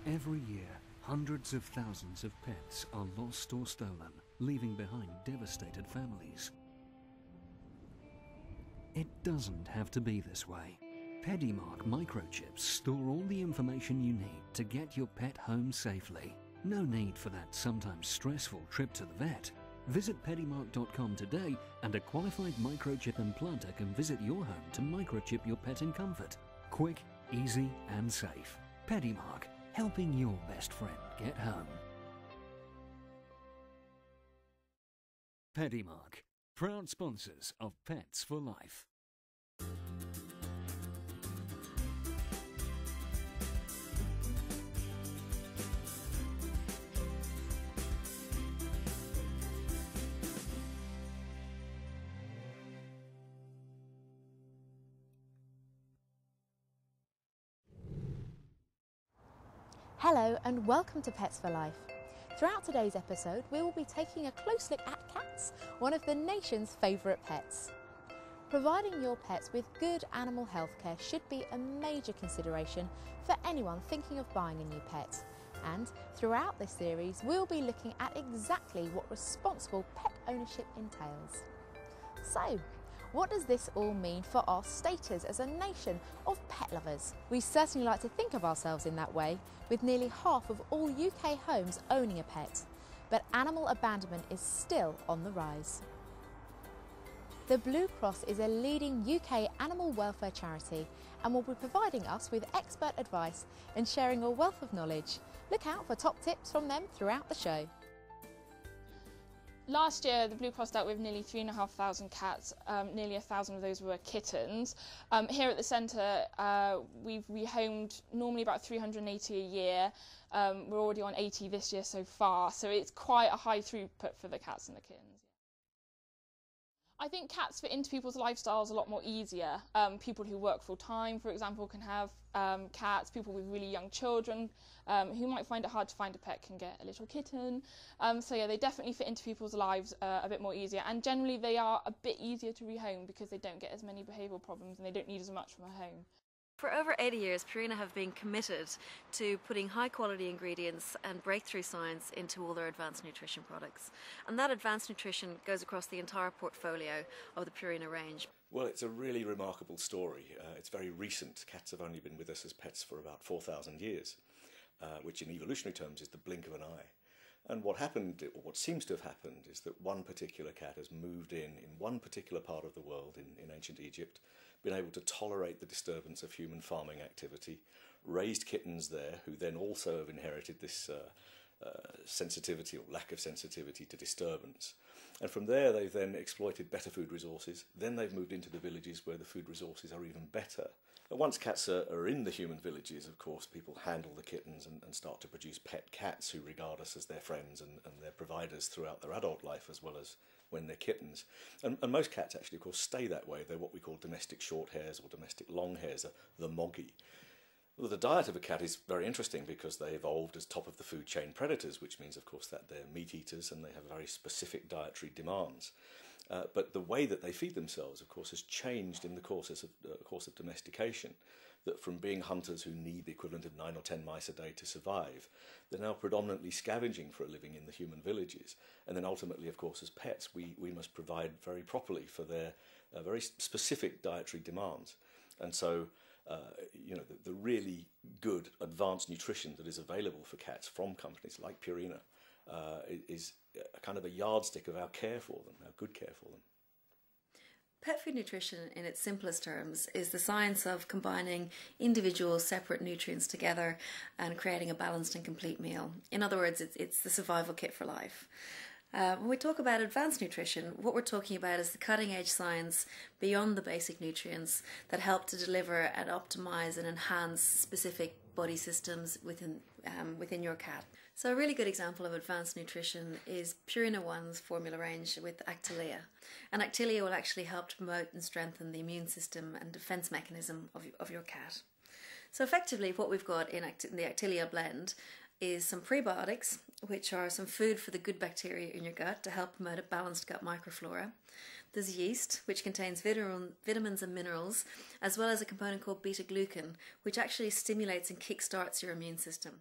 Every year, hundreds of thousands of pets are lost or stolen, leaving behind devastated families. It doesn't have to be this way. PediMark microchips store all the information you need to get your pet home safely. No need for that sometimes stressful trip to the vet. Visit PediMark.com today and a qualified microchip implanter can visit your home to microchip your pet in comfort. Quick, easy and safe. PediMark, helping your best friend get home. PediMark, proud sponsors of Pets for Life. Hello and welcome to Pets for Life. Throughout today's episode, we will be taking a close look at cats, one of the nation's favourite pets. Providing your pets with good animal health care should be a major consideration for anyone thinking of buying a new pet. And throughout this series, we'll be looking at exactly what responsible pet ownership entails. So, what does this all mean for our status as a nation of pet lovers? We certainly like to think of ourselves in that way, with nearly half of all UK homes owning a pet. But animal abandonment is still on the rise. The Blue Cross is a leading UK animal welfare charity and will be providing us with expert advice and sharing a wealth of knowledge. Look out for top tips from them throughout the show. Last year, the Blue Cross dealt with nearly 3,500 cats, nearly 1,000 of those were kittens. Here at the centre, we've rehomed normally about 380 a year. We're already on 80 this year so far, so it's quite a high throughput for the cats and the kittens. I think cats fit into people's lifestyles a lot more easier. People who work full time, for example, can have cats. People with really young children who might find it hard to find a pet can get a little kitten. So yeah, they definitely fit into people's lives a bit more easier. And generally they are a bit easier to rehome because they don't get as many behavioural problems and they don't need as much from a home. For over 80 years, Purina have been committed to putting high quality ingredients and breakthrough science into all their advanced nutrition products. And that advanced nutrition goes across the entire portfolio of the Purina range. Well, it's a really remarkable story. It's very recent. Cats have only been with us as pets for about 4,000 years, which in evolutionary terms is the blink of an eye. And what happened, or what seems to have happened, is that one particular cat has moved in one particular part of the world, in ancient Egypt, been able to tolerate the disturbance of human farming activity, raised kittens there, who then also have inherited this sensitivity or lack of sensitivity to disturbance. And from there they've then exploited better food resources, then they've moved into the villages where the food resources are even better. And once cats are in the human villages, of course, people handle the kittens and start to produce pet cats who regard us as their friends and their providers throughout their adult life as well as when they're kittens. And most cats actually, of course, stay that way. They're what we call domestic short hairs or domestic long hairs, the moggy. Well, the diet of a cat is very interesting because they evolved as top of the food chain predators, which means, of course, that they're meat eaters and they have very specific dietary demands. But the way that they feed themselves, of course, has changed in the course of domestication. That from being hunters who need the equivalent of 9 or 10 mice a day to survive, they're now predominantly scavenging for a living in the human villages. And then ultimately, of course, as pets, we must provide very properly for their very specific dietary demands. And so, you know, the really good advanced nutrition that is available for cats from companies like Purina is a kind of a yardstick of our care for them, our good care for them. Pet food nutrition, in its simplest terms, is the science of combining individual separate nutrients together and creating a balanced and complete meal. In other words, it's the survival kit for life. When we talk about advanced nutrition, what we're talking about is the cutting-edge science beyond the basic nutrients that help to deliver and optimize and enhance specific body systems within your cat. So a really good example of advanced nutrition is Purina One's formula range with Actilia. And Actilia will actually help to promote and strengthen the immune system and defense mechanism of your cat. So effectively what we've got in the Actilia blend is some prebiotics, which are some food for the good bacteria in your gut to help promote a balanced gut microflora. There's yeast, which contains vitamins and minerals, as well as a component called beta-glucan, which actually stimulates and kickstarts your immune system.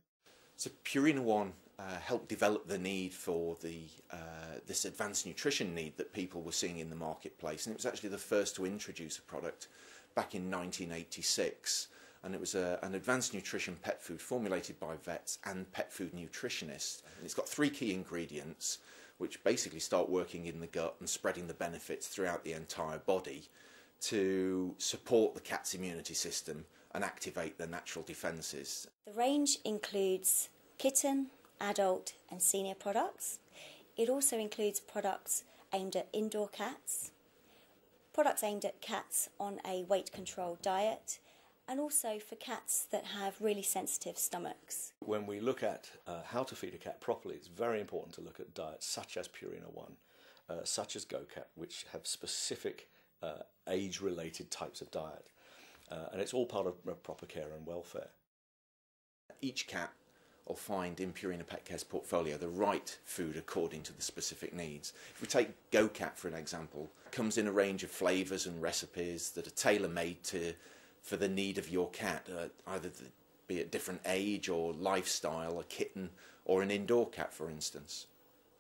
So Purina One helped develop the need for this advanced nutrition need that people were seeing in the marketplace, and it was actually the first to introduce a product back in 1986, and it was an advanced nutrition pet food formulated by vets and pet food nutritionists. And it's got 3 key ingredients which basically start working in the gut and spreading the benefits throughout the entire body to support the cat's immunity system and activate their natural defences. The range includes kitten, adult and senior products. It also includes products aimed at indoor cats, products aimed at cats on a weight control diet, and also for cats that have really sensitive stomachs. When we look at how to feed a cat properly, it's very important to look at diets such as Purina One, such as GoCat, which have specific age-related types of diet. And it's all part of proper care and welfare. Each cat will find in Purina Pet Care's portfolio the right food according to the specific needs. If we take GoCat for an example, it comes in a range of flavours and recipes that are tailor-made for the need of your cat, either be it different age or lifestyle, a kitten or an indoor cat, for instance.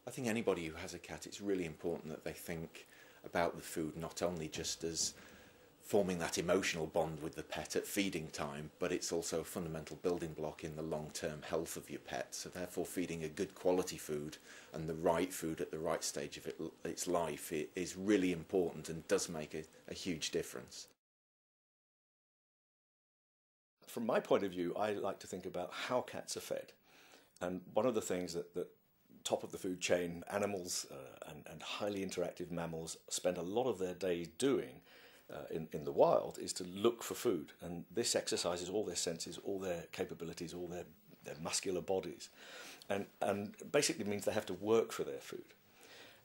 I think anybody who has a cat, it's really important that they think about the food not only just as forming that emotional bond with the pet at feeding time, but it's also a fundamental building block in the long-term health of your pet. So therefore feeding a good quality food and the right food at the right stage of its life is really important and does make a huge difference. From my point of view, I like to think about how cats are fed. And one of the things that top of the food chain animals and highly interactive mammals spend a lot of their days doing in the wild is to look for food, and this exercises all their senses, all their capabilities, all their muscular bodies, and basically means they have to work for their food.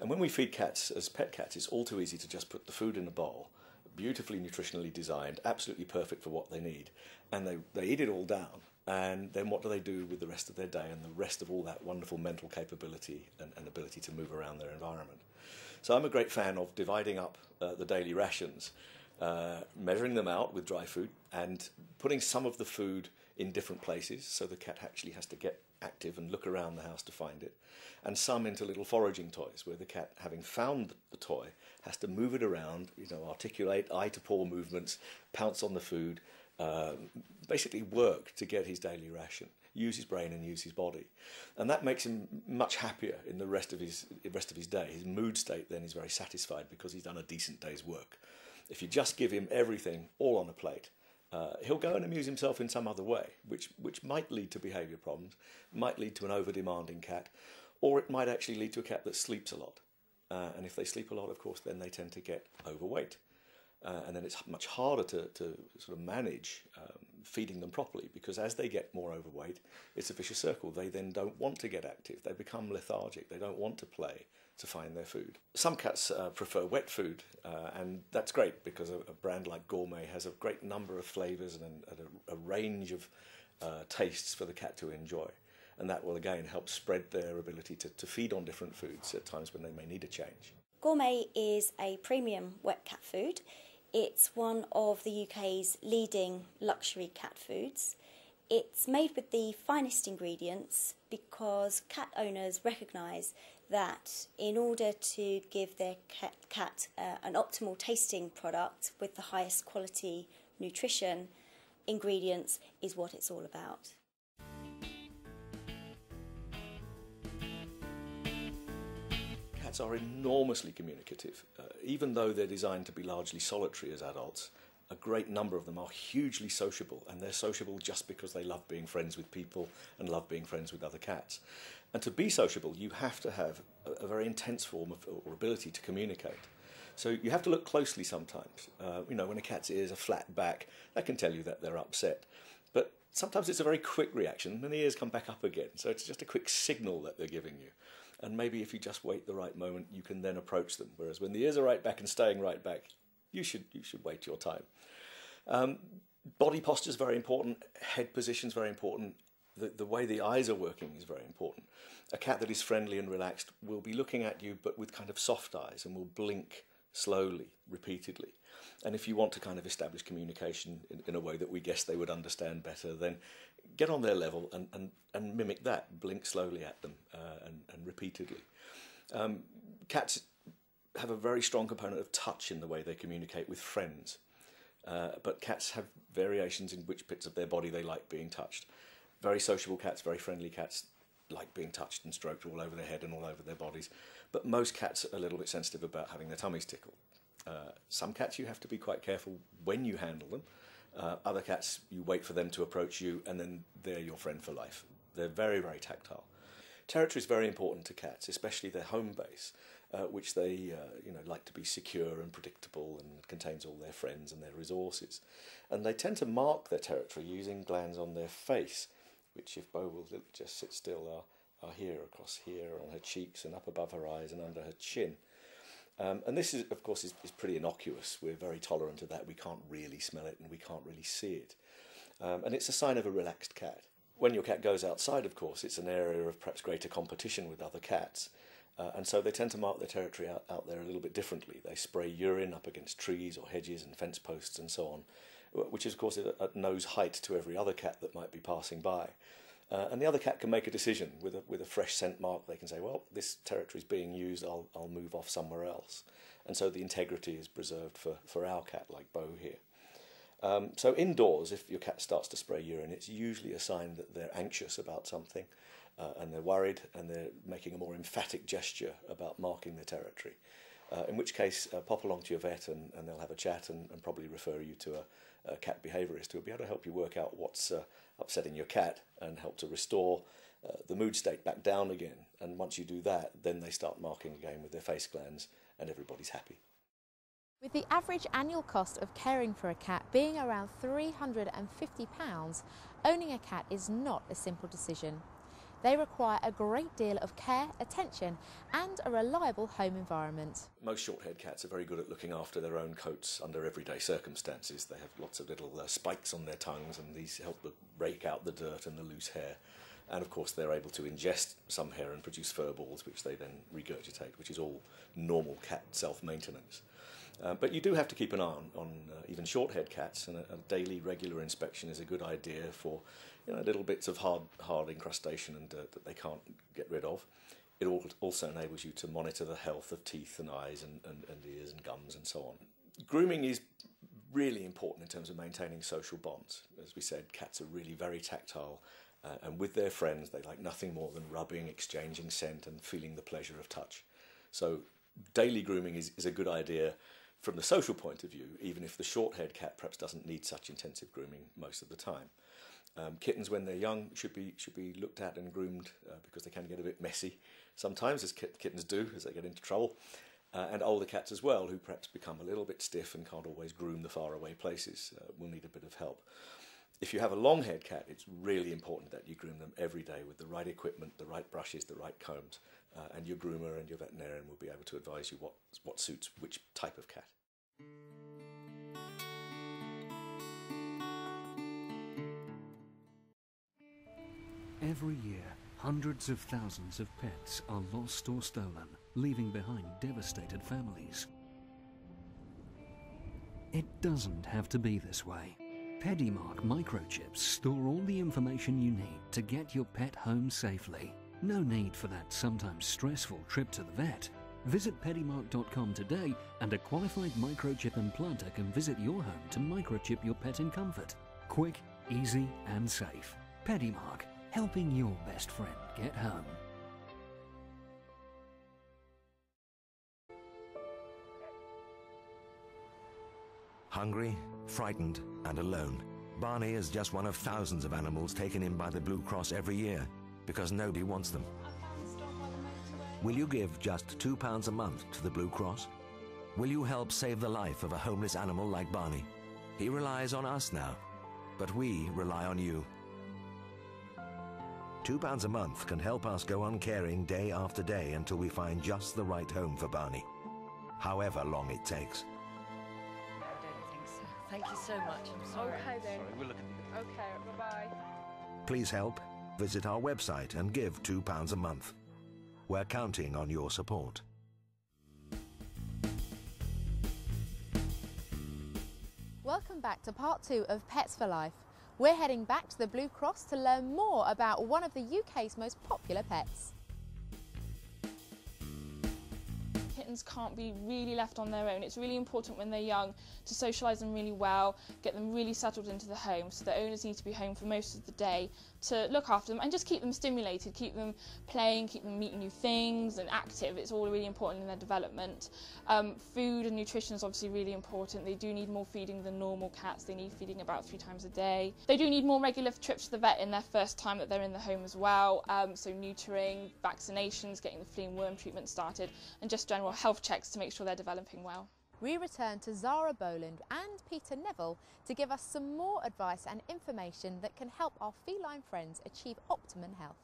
And when we feed cats as pet cats, it's all too easy to just put the food in a bowl, beautifully nutritionally designed, absolutely perfect for what they need, and they eat it all down. And then what do they do with the rest of their day and the rest of all that wonderful mental capability and ability to move around their environment? So I'm a great fan of dividing up the daily rations, measuring them out with dry food and putting some of the food in different places so the cat actually has to get active and look around the house to find it, and some into little foraging toys where the cat, having found the toy, has to move it around, articulate eye-to-paw movements, pounce on the food, basically work to get his daily ration, use his brain and use his body. And that makes him much happier in the rest of his day. His mood state then is very satisfied because he's done a decent day's work. If you just give him everything all on a plate, he'll go and amuse himself in some other way, which might lead to behaviour problems, might lead to an over-demanding cat, or it might actually lead to a cat that sleeps a lot. And if they sleep a lot, of course, then they tend to get overweight. And then it's much harder to sort of manage feeding them properly, because as they get more overweight, it's a vicious circle. They then don't want to get active. They become lethargic. They don't want to play to find their food. Some cats prefer wet food, and that's great because a brand like Gourmet has a great number of flavours and a range of tastes for the cat to enjoy. And that will again help spread their ability to feed on different foods at times when they may need a change. Gourmet is a premium wet cat food. It's one of the UK's leading luxury cat foods. It's made with the finest ingredients because cat owners recognise that in order to give their cat an optimal tasting product with the highest quality nutrition, ingredients is what it's all about. Cats are enormously communicative. Even though they're designed to be largely solitary as adults, a great number of them are hugely sociable, and they're sociable just because they love being friends with people and love being friends with other cats. And to be sociable, you have to have a very intense form of or ability to communicate. So you have to look closely sometimes. When a cat's ears are flat back, that can tell you that they're upset. But sometimes it's a very quick reaction, and the ears come back up again. So it's just a quick signal that they're giving you. And maybe if you just wait the right moment, you can then approach them. Whereas when the ears are right back and staying right back, you should wait your time. Body posture is very important. Head position is very important. The way the eyes are working is very important. A cat that is friendly and relaxed will be looking at you, but with kind of soft eyes, and will blink slowly, repeatedly. And if you want to kind of establish communication in a way that we guess they would understand better, then get on their level and mimic that, blink slowly at them and repeatedly. Cats have a very strong component of touch in the way they communicate with friends, but cats have variations in which bits of their body they like being touched. Very sociable cats, very friendly cats like being touched and stroked all over their head and all over their bodies, but most cats are a little bit sensitive about having their tummies tickled. Some cats you have to be quite careful when you handle them. Other cats, you wait for them to approach you and then they're your friend for life. They're very, very tactile. Territory is very important to cats, especially their home base, which they like to be secure and predictable and contains all their friends and their resources. And they tend to mark their territory using glands on their face, which, if Bo will just sit still, are here, across here, on her cheeks and up above her eyes and under her chin. And this, of course, is pretty innocuous. We're very tolerant of that. We can't really smell it and we can't really see it. And it's a sign of a relaxed cat. When your cat goes outside, of course, it's an area of perhaps greater competition with other cats. And so they tend to mark their territory out there a little bit differently. They spray urine up against trees or hedges and fence posts and so on, which is, of course, at nose height to every other cat that might be passing by. And the other cat can make a decision with a fresh scent mark. They can say, well, this territory is being used, I'll move off somewhere else. And so the integrity is preserved for our cat, like Bo here. So indoors, if your cat starts to spray urine, it's usually a sign that they're anxious about something and they're worried and they're making a more emphatic gesture about marking their territory. In which case, pop along to your vet and they'll have a chat and probably refer you to a cat behaviourist who will be able to help you work out what's upsetting your cat and help to restore the mood state back down again. And once you do that, then they start marking again with their face glands and everybody's happy. With the average annual cost of caring for a cat being around £350, owning a cat is not a simple decision. They require a great deal of care, attention and a reliable home environment. Most short-haired cats are very good at looking after their own coats under everyday circumstances. They have lots of little spikes on their tongues and these help to rake out the dirt and the loose hair. And of course they're able to ingest some hair and produce fur balls which they then regurgitate, which is all normal cat self-maintenance. But you do have to keep an eye on even short-haired cats, and a daily regular inspection is a good idea for little bits of hard incrustation and dirt that they can't get rid of. It also enables you to monitor the health of teeth and eyes and ears and gums and so on. Grooming is really important in terms of maintaining social bonds. As we said, cats are really very tactile, and with their friends they like nothing more than rubbing, exchanging scent and feeling the pleasure of touch. So daily grooming is a good idea from the social point of view, even if the short-haired cat perhaps doesn't need such intensive grooming most of the time. Kittens, when they're young, should be looked at and groomed because they can get a bit messy sometimes, as kittens do, as they get into trouble. And older cats as well, who perhaps become a little bit stiff and can't always groom the faraway places, will need a bit of help. If you have a long-haired cat, it's really important that you groom them every day with the right equipment, the right brushes, the right combs, and your groomer and your veterinarian will be able to advise you what suits which type of cat. Every year, hundreds of thousands of pets are lost or stolen, leaving behind devastated families. It doesn't have to be this way. PediMark microchips store all the information you need to get your pet home safely. No need for that sometimes stressful trip to the vet. Visit PediMark.com today and a qualified microchip implanter can visit your home to microchip your pet in comfort. Quick, easy and safe. PediMark, helping your best friend get home. Hungry, frightened and alone, Barney is just one of thousands of animals taken in by the Blue Cross every year because nobody wants them. Will you give just £2 a month to the Blue Cross? Will you help save the life of a homeless animal like Barney? He relies on us now, but we rely on you. £2 a month can help us go on caring day after day until we find just the right home for Barney, however long it takes. I don't think so. Thank you so much. I'm sorry. Okay then. Sorry, we'll look at Okay, bye-bye. Please help. Visit our website and give £2 a month. We're counting on your support. Welcome back to part 2 of Pets for Life. We're heading back to the Blue Cross to learn more about one of the UK's most popular pets. Kittens can't be really left on their own. It's really important when they're young to socialise them really well, get them really settled into the home, so the owners need to be home for most of the day to look after them and just keep them stimulated, keep them playing, keep them meeting new things and active. It's all really important in their development. Food and nutrition is obviously really important. They do need more feeding than normal cats. They need feeding about 3 times a day. They do need more regular trips to the vet in their first time that they're in the home as well. So neutering, vaccinations, getting the flea and worm treatment started, and just general health checks to make sure they're developing well. We return to Zara Boland and Peter Neville to give us some more advice and information that can help our feline friends achieve optimum health.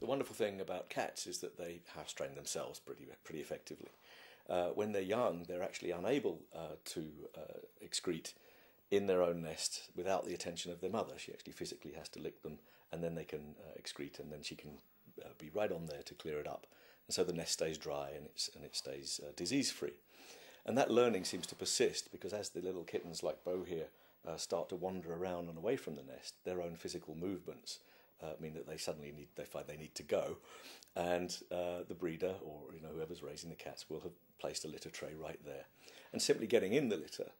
The wonderful thing about cats is that they house train themselves pretty effectively. When they're young, they're actually unable to excrete in their own nest without the attention of their mother. She actually physically has to lick them, and then they can excrete, and then she can be right on there to clear it up. And so the nest stays dry and it stays disease-free. And that learning seems to persist because as the little kittens like Bo here start to wander around and away from the nest, their own physical movements mean that they find they need to go, and the breeder or whoever's raising the cats will have placed a litter tray right there. And simply getting in the litter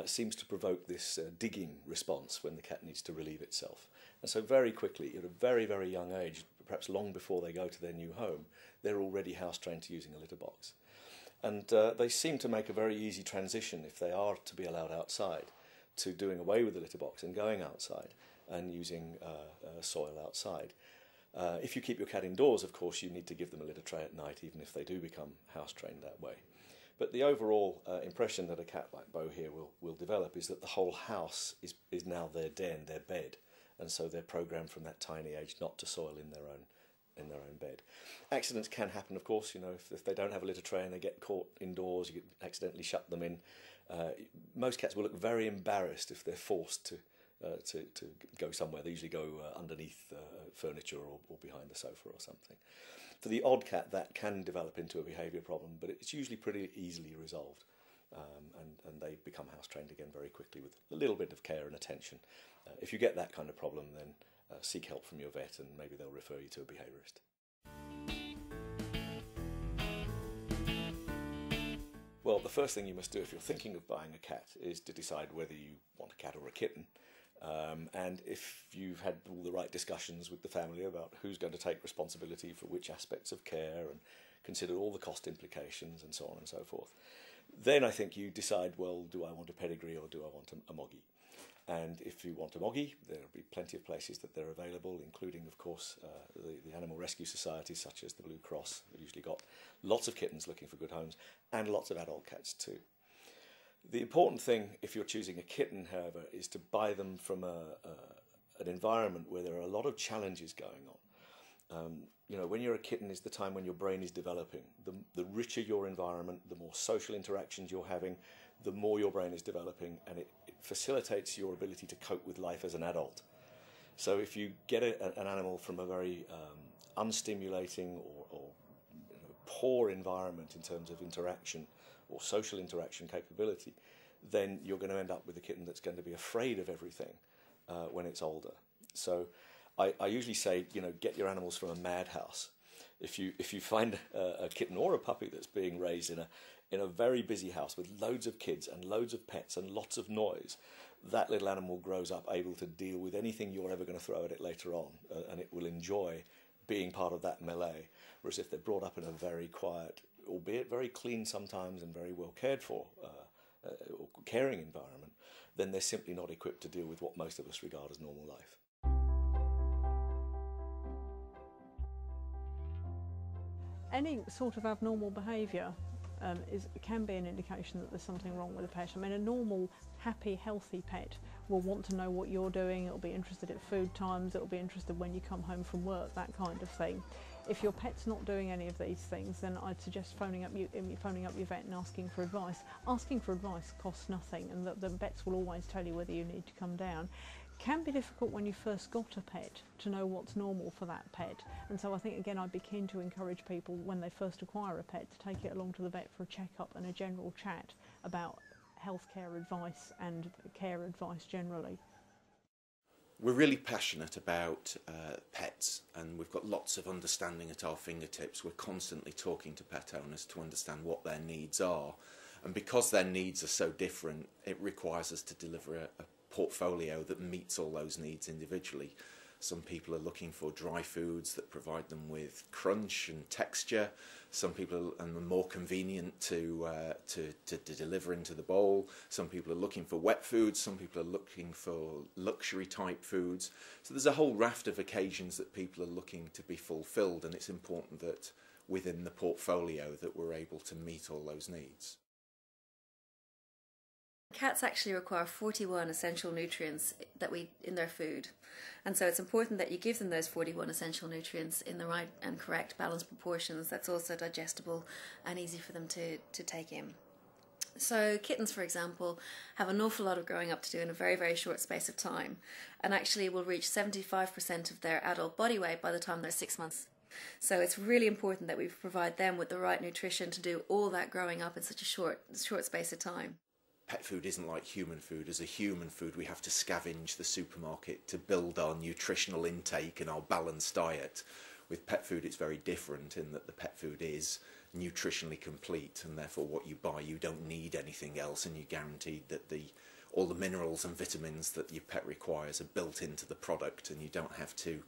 seems to provoke this digging response when the cat needs to relieve itself. And so very quickly, at a very, very young age, perhaps long before they go to their new home, they're already house-trained to using a litter box. And they seem to make a very easy transition, if they are to be allowed outside, to doing away with the litter box and going outside and using soil outside. If you keep your cat indoors, of course, you need to give them a litter tray at night, even if they do become house-trained that way. But the overall impression that a cat like Bo here will develop is that the whole house is now their den, their bed, and so they're programmed from that tiny age not to soil in their own bed. Accidents can happen, of course. If they don't have a litter tray and they get caught indoors, you could accidentally shut them in. Most cats will look very embarrassed if they're forced to go somewhere. They usually go underneath furniture or behind the sofa or something. For the odd cat, that can develop into a behaviour problem, but it's usually pretty easily resolved, and they become house-trained again very quickly with a little bit of care and attention. If you get that kind of problem, then seek help from your vet, and maybe they'll refer you to a behaviourist. Well, the first thing you must do if you're thinking of buying a cat is to decide whether you want a cat or a kitten. And if you've had all the right discussions with the family about who's going to take responsibility for which aspects of care and consider all the cost implications and so on and so forth, then I think you decide, well, do I want a pedigree or do I want a moggy? And if you want a moggy, there'll be plenty of places that they're available, including, of course, the animal rescue societies such as the Blue Cross. They've usually got lots of kittens looking for good homes and lots of adult cats too. The important thing, if you're choosing a kitten, however, is to buy them from an environment where there are a lot of challenges going on. When you're a kitten is the time when your brain is developing. The richer your environment, the more social interactions you're having, the more your brain is developing, and it facilitates your ability to cope with life as an adult. So if you get an animal from a very unstimulating or poor environment in terms of interaction or social interaction capability, then you're going to end up with a kitten that's going to be afraid of everything when it's older. So I usually say, get your animals from a madhouse. If you find a kitten or a puppy that's being raised in a very busy house with loads of kids and loads of pets and lots of noise, that little animal grows up able to deal with anything you're ever going to throw at it later on, and it will enjoy being part of that melee. Whereas if they're brought up in a very quiet, albeit very clean sometimes and very well cared for, or caring environment, then they're simply not equipped to deal with what most of us regard as normal life. Any sort of abnormal behaviour can be an indication that there's something wrong with the pet. I mean, a normal, happy, healthy pet will want to know what you're doing, it'll be interested at food times, it'll be interested when you come home from work, that kind of thing. If your pet's not doing any of these things, then I'd suggest phoning up your vet and asking for advice. Asking for advice costs nothing, and the vets will always tell you whether you need to come down. Can be difficult when you first got a pet to know what's normal for that pet, and so I think again I'd be keen to encourage people when they first acquire a pet to take it along to the vet for a checkup and a general chat about healthcare advice and care advice generally. We're really passionate about pets, and we've got lots of understanding at our fingertips. We're constantly talking to pet owners to understand what their needs are, and because their needs are so different, it requires us to deliver a portfolio that meets all those needs individually. Some people are looking for dry foods that provide them with crunch and texture. Some people are more convenient to deliver into the bowl. Some people are looking for wet foods. Some people are looking for luxury type foods. So there's a whole raft of occasions that people are looking to be fulfilled, and it's important that within the portfolio that we're able to meet all those needs. Cats actually require 41 essential nutrients in their food, and so it's important that you give them those 41 essential nutrients in the right and correct balanced proportions that's also digestible and easy for them to take in. So kittens, for example, have an awful lot of growing up to do in a very, very short space of time, and actually will reach 75% of their adult body weight by the time they're 6 months. So it's really important that we provide them with the right nutrition to do all that growing up in such a short space of time. Pet food isn't like human food. As a human food, we have to scavenge the supermarket to build our nutritional intake and our balanced diet. With pet food, it's very different in that the pet food is nutritionally complete, and therefore what you buy, you don't need anything else, and you're guaranteed that all the minerals and vitamins that your pet requires are built into the product, and you don't have to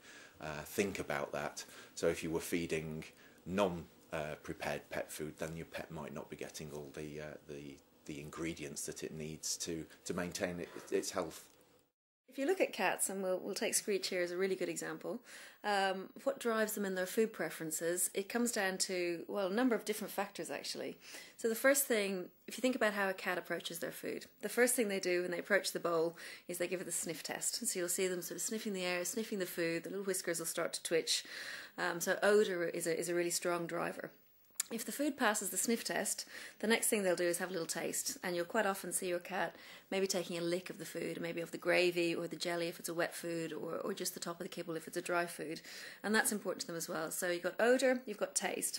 think about that. So if you were feeding non-prepared pet food, then your pet might not be getting all the ingredients that it needs to maintain its health. If you look at cats, and we'll take Screech here as a really good example, what drives them in their food preferences, it comes down to, well, a number of different factors actually. So the first thing, if you think about how a cat approaches their food, the first thing they do when they approach the bowl is they give it the sniff test. So you'll see them sort of sniffing the air, sniffing the food, the little whiskers will start to twitch. So odour is a really strong driver. If the food passes the sniff test, the next thing they'll do is have a little taste, and you'll quite often see your cat maybe taking a lick of the food, maybe of the gravy or the jelly if it's a wet food, or just the top of the kibble if it's a dry food, and that's important to them as well. So you've got odour, you've got taste.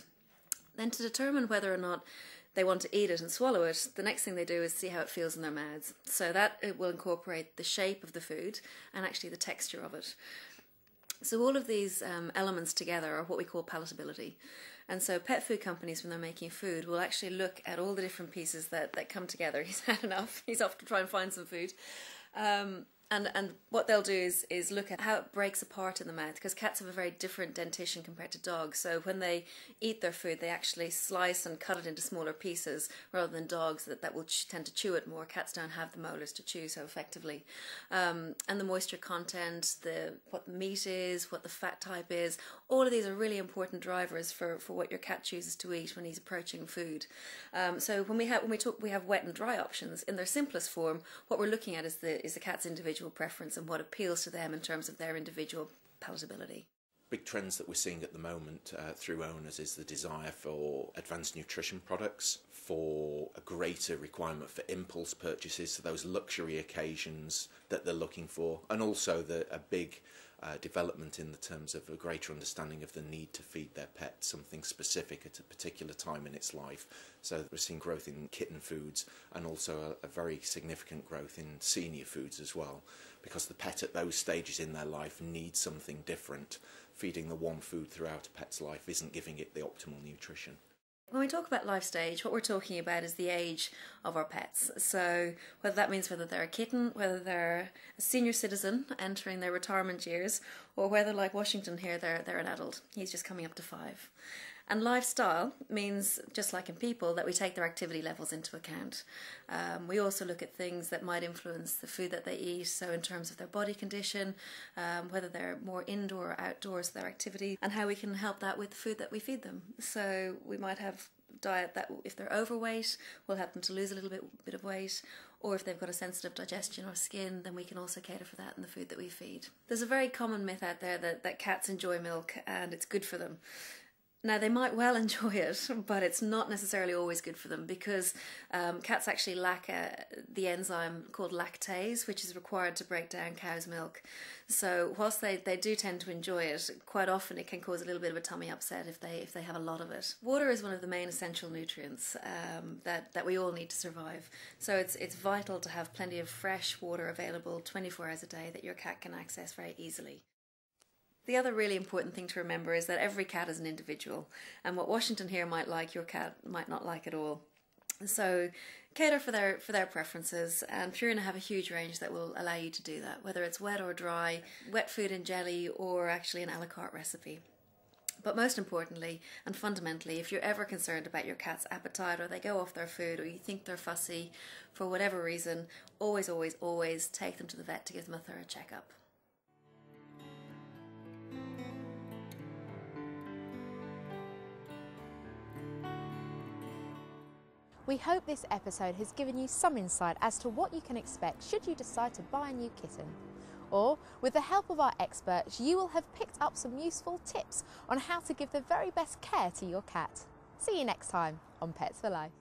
Then to determine whether or not they want to eat it and swallow it, the next thing they do is see how it feels in their mouths. So that it will incorporate the shape of the food and actually the texture of it. So all of these elements together are what we call palatability. And so pet food companies, when they're making food, will actually look at all the different pieces that come together. He's had enough. He's off to try and find some food. And what they'll do is look at how it breaks apart in the mouth, because cats have a very different dentition compared to dogs. So when they eat their food, they actually slice and cut it into smaller pieces, rather than dogs that will tend to chew it more. Cats don't have the molars to chew so effectively. And the moisture content, what the meat is, what the fat type is, all of these are really important drivers for what your cat chooses to eat when he's approaching food. So when we have wet and dry options in their simplest form, what we're looking at is the cat's individual preference and what appeals to them in terms of their individual palatability. Big trends that we're seeing at the moment through owners is the desire for advanced nutrition products, for a greater requirement for impulse purchases, so those luxury occasions that they're looking for, and also a big development in the terms of a greater understanding of the need to feed their pet something specific at a particular time in its life. So we're seeing growth in kitten foods, and also a very significant growth in senior foods as well, because the pet at those stages in their life needs something different. Feeding the one food throughout a pet's life isn't giving it the optimal nutrition. When we talk about life stage, what we're talking about is the age of our pets. So whether that means whether they're a kitten, whether they're a senior citizen entering their retirement years, or whether, like Washington here, they're an adult. He's just coming up to 5. And lifestyle means, just like in people, that we take their activity levels into account. We also look at things that might influence the food that they eat, so in terms of their body condition, whether they're more indoor or outdoors, their activity, and how we can help that with the food that we feed them. So we might have diet that, if they're overweight, will help them to lose a little bit of weight, or if they've got a sensitive digestion or skin, then we can also cater for that in the food that we feed. There's a very common myth out there that cats enjoy milk and it's good for them. Now, they might well enjoy it, but it's not necessarily always good for them because cats actually lack the enzyme called lactase, which is required to break down cow's milk. So whilst they do tend to enjoy it, quite often it can cause a little bit of a tummy upset if they have a lot of it. Water is one of the main essential nutrients that we all need to survive. So it's vital to have plenty of fresh water available 24 hours a day that your cat can access very easily. The other really important thing to remember is that every cat is an individual, and what Washington here might like, your cat might not like at all. So cater for their preferences, and Purina have a huge range that will allow you to do that, whether it's wet or dry, wet food and jelly, or actually an a la carte recipe. But most importantly and fundamentally, if you're ever concerned about your cat's appetite, or they go off their food, or you think they're fussy for whatever reason, always, always, always take them to the vet to give them a thorough checkup. We hope this episode has given you some insight as to what you can expect should you decide to buy a new kitten. Or, with the help of our experts, you will have picked up some useful tips on how to give the very best care to your cat. See you next time on Pets for Life.